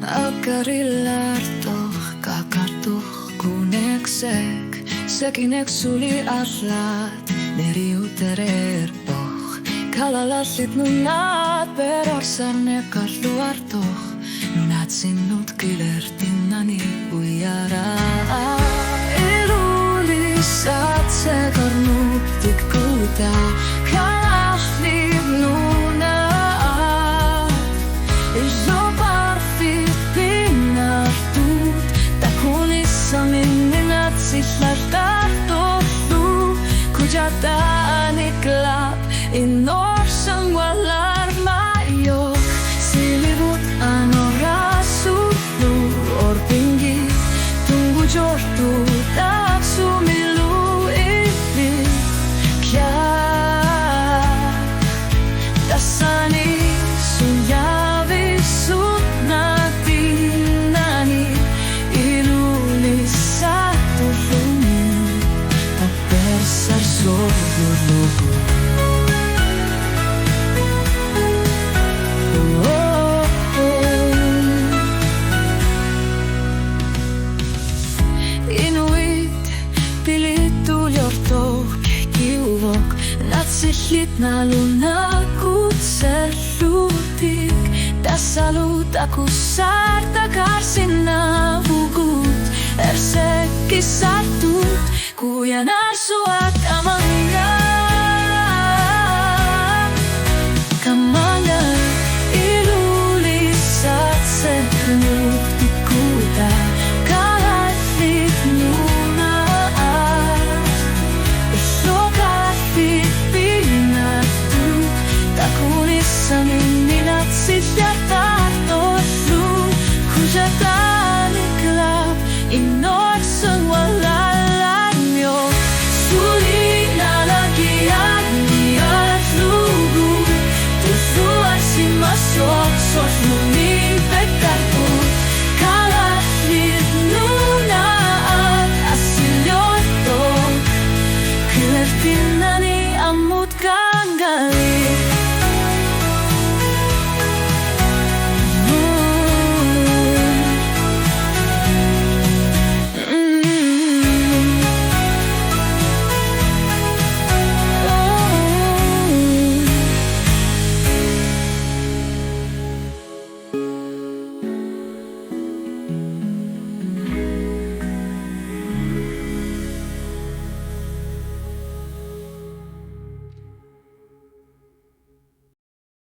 Alkarillartoh kakatuh kuneksek Sekinek suli atlat neriutererpoh Kalalallit nunat perorsanne kalluartoh Nunat sinut kilertinnani uijara Ilulisat se kornutik kuuta Kalahliv nunat Jo parfit pinnartut Takunissa minninat sillartartottu Kujatani klap Inorsan walarmayo Silivut anorasutlu Orpingi tunggu jortu Taksumilu ivi Kya Tassani sunjavisut natinani Ilulisatu lumi Tapersar sorgulugu Natsillit nalunakut sellutik Tässä luutaku saarta karsinna vugut Ersekki sattut Kujan arsuat aman